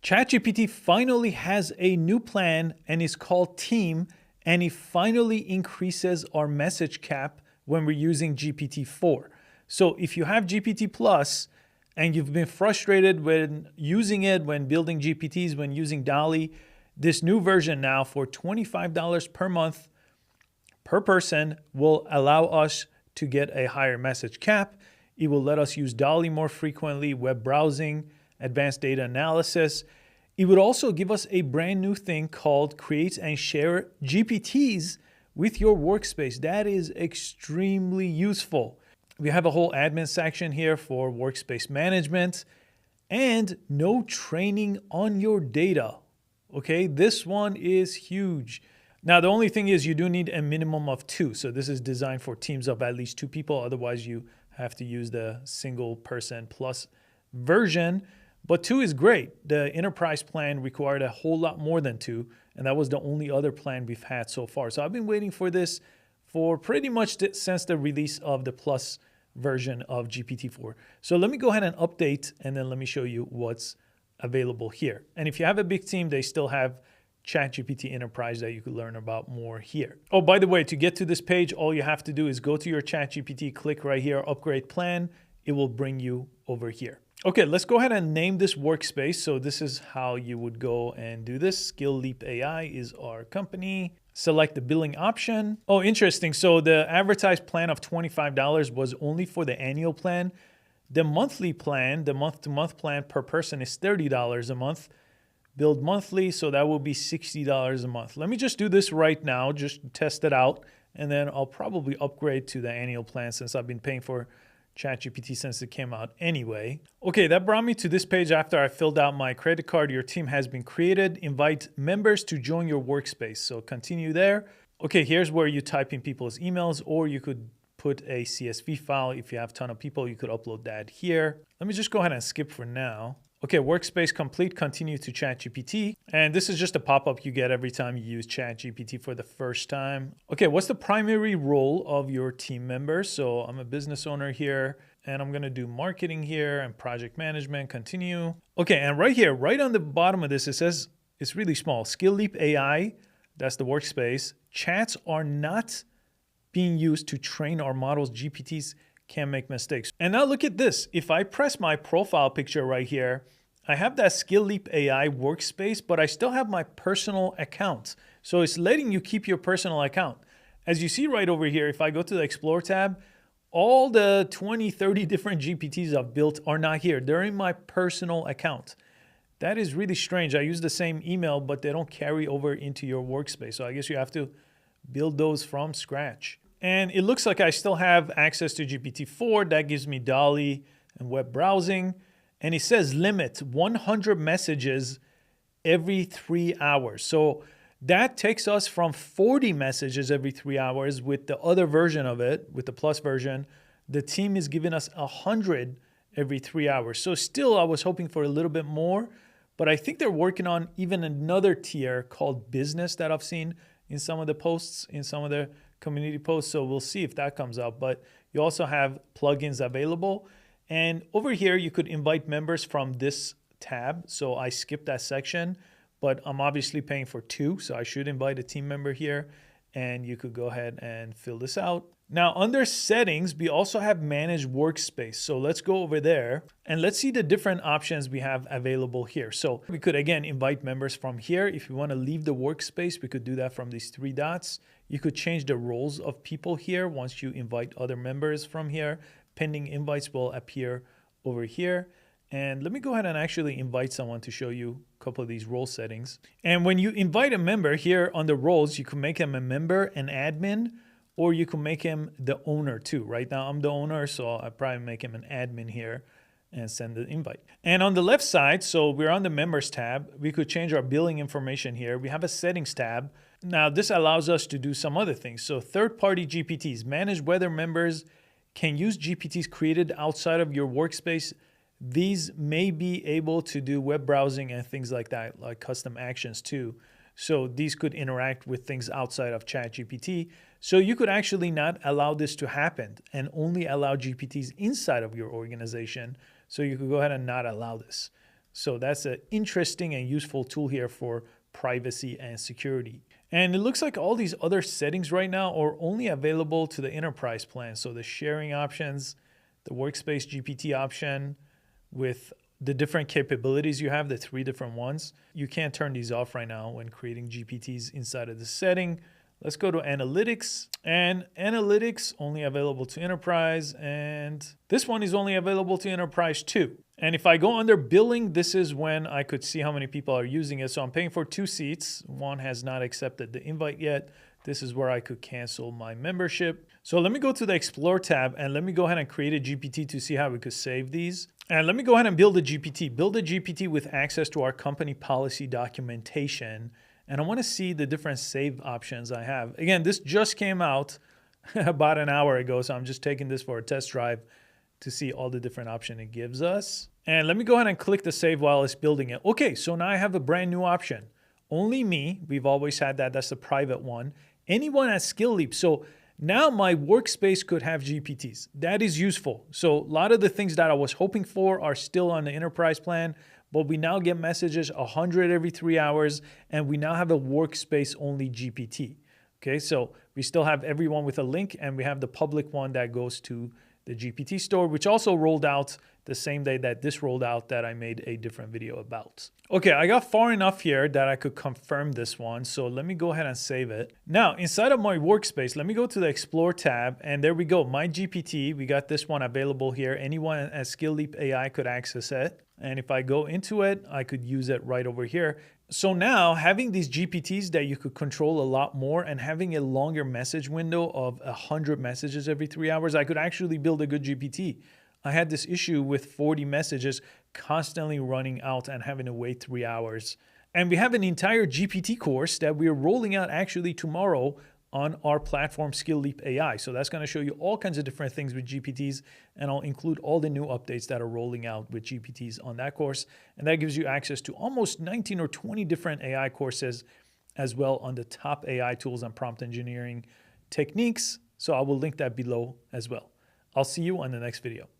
ChatGPT finally has a new plan and it's called Team, and it finally increases our message cap when we're using GPT-4. So if you have GPT Plus and you've been frustrated when using it, when building GPTs, when using DALL-E, this new version now for $25 per month per person will allow us to get a higher message cap. It will let us use DALL-E more frequently, web browsing, advanced data analysis. It would also give us a brand new thing called Create and Share GPTs with your workspace. That is extremely useful. We have a whole admin section here for workspace management and no training on your data. Okay, this one is huge. Now, the only thing is you do need a minimum of 2. So this is designed for teams of at least 2 people. Otherwise, you have to use the single person plus version. But 2 is great. The enterprise plan required a whole lot more than 2. And that was the only other plan we've had so far. So I've been waiting for this for pretty much since the release of the plus version of GPT-4. So let me go ahead and update, and then let me show you what's available here. And if you have a big team, they still have ChatGPT Enterprise that you could learn about more here. Oh, by the way, to get to this page, all you have to do is go to your ChatGPT, click right here, upgrade plan. It will bring you over here. Okay, let's go ahead and name this workspace. So this is how you would go and do this. Skill Leap AI is our company. Select the billing option. Oh, interesting. So the advertised plan of $25 was only for the annual plan. The monthly plan, the month-to-month plan per person is $30 a month. Billed monthly, so that will be $60 a month. Let me just do this right now, just test it out, and then I'll probably upgrade to the annual plan since I've been paying for ChatGPT since it came out anyway. Okay, that brought me to this page after I filled out my credit card. Your team has been created. Invite members to join your workspace. So continue there. Okay, here's where you type in people's emails, or you could put a CSV file. If you have a ton of people, you could upload that here. Let me just go ahead and skip for now. Okay, workspace complete, continue to ChatGPT. And this is just a pop-up you get every time you use ChatGPT for the first time. Okay, what's the primary role of your team members? So I'm a business owner here, and I'm gonna do marketing here and project management, continue. Okay, and right here, right on the bottom of this, it says, it's really small, Skill Leap AI, that's the workspace. Chats are not being used to train our models. GPTs can make mistakes. And now look at this. If I press my profile picture right here, I have that Skill Leap AI workspace, but I still have my personal account. So it's letting you keep your personal account. As you see right over here, if I go to the Explore tab, all the 20, 30 different GPTs I've built are not here. They're in my personal account. That is really strange. I use the same email, but they don't carry over into your workspace. So I guess you have to build those from scratch. And it looks like I still have access to GPT-4. That gives me DALL-E and web browsing. And it says limit 100 messages every 3 hours. So that takes us from 40 messages every 3 hours with the other version of it, with the plus version. The team is giving us 100 every 3 hours. So still, I was hoping for a little bit more, but I think they're working on even another tier called business that I've seen in some of the posts, in some of the community posts. So we'll see if that comes out, but you also have plugins available. And over here, you could invite members from this tab. So I skipped that section, but I'm obviously paying for 2. So I should invite a team member here, and you could go ahead and fill this out. Now under settings, we also have manage workspace. So let's go over there and let's see the different options we have available here. So we could again invite members from here. If you want to leave the workspace, we could do that from these 3 dots. You could change the roles of people here once you invite other members from here. Pending invites will appear over here. And let me go ahead and actually invite someone to show you a couple of these role settings. And when you invite a member here on the roles, you can make him a member, an admin, or you can make him the owner too. Right now I'm the owner, so I'll probably make him an admin here and send the invite. And on the left side, so we're on the members tab, we could change our billing information here. We have a settings tab. Now this allows us to do some other things. So third-party GPTs, manage whether members can use GPTs created outside of your workspace. These may be able to do web browsing and things like that, like custom actions too. So these could interact with things outside of ChatGPT. So you could actually not allow this to happen and only allow GPTs inside of your organization. So you could go ahead and not allow this. So that's an interesting and useful tool here for privacy and security. And it looks like all these other settings right now are only available to the enterprise plan. So the sharing options, the workspace GPT option with the different capabilities you have, the 3 different ones. You can't turn these off right now when creating GPTs inside of the setting. Let's go to analytics, and analytics only available to enterprise, and this one is only available to enterprise too. And if I go under billing, this is when I could see how many people are using it. So I'm paying for 2 seats. One has not accepted the invite yet. This is where I could cancel my membership. So let me go to the Explore tab and let me go ahead and create a GPT to see how we could save these. And let me go ahead and build a GPT. Build a GPT with access to our company policy documentation. And I want to see the different save options I have. Again, this just came out about an hour ago, so I'm just taking this for a test drive to see all the different options it gives us. And let me go ahead and click the save while it's building it. Okay, so now I have a brand new option. Only me, we've always had that, that's the private one. Anyone at Skill Leap. So now my workspace could have GPTs. That is useful. So a lot of the things that I was hoping for are still on the enterprise plan, but we now get messages 100 every 3 hours, and we now have a workspace only GPT. Okay, so we still have everyone with a link, and we have the public one that goes to the GPT store, which also rolled out the same day that this rolled out that I made a different video about. Okay, I got far enough here that I could confirm this one. So let me go ahead and save it. Now, inside of my workspace, let me go to the Explore tab, and there we go. My GPT, we got this one available here. Anyone at Skill Leap AI could access it. And if I go into it, I could use it right over here. So now having these GPTs that you could control a lot more and having a longer message window of 100 messages every 3 hours, I could actually build a good GPT. I had this issue with 40 messages constantly running out and having to wait 3 hours. And we have an entire GPT course that we're rolling out actually tomorrow on our platform Skill Leap AI. So that's going to show you all kinds of different things with GPTs, and I'll include all the new updates that are rolling out with GPTs on that course. And that gives you access to almost 19 or 20 different AI courses as well on the top AI tools and prompt engineering techniques. So I will link that below as well. I'll see you on the next video.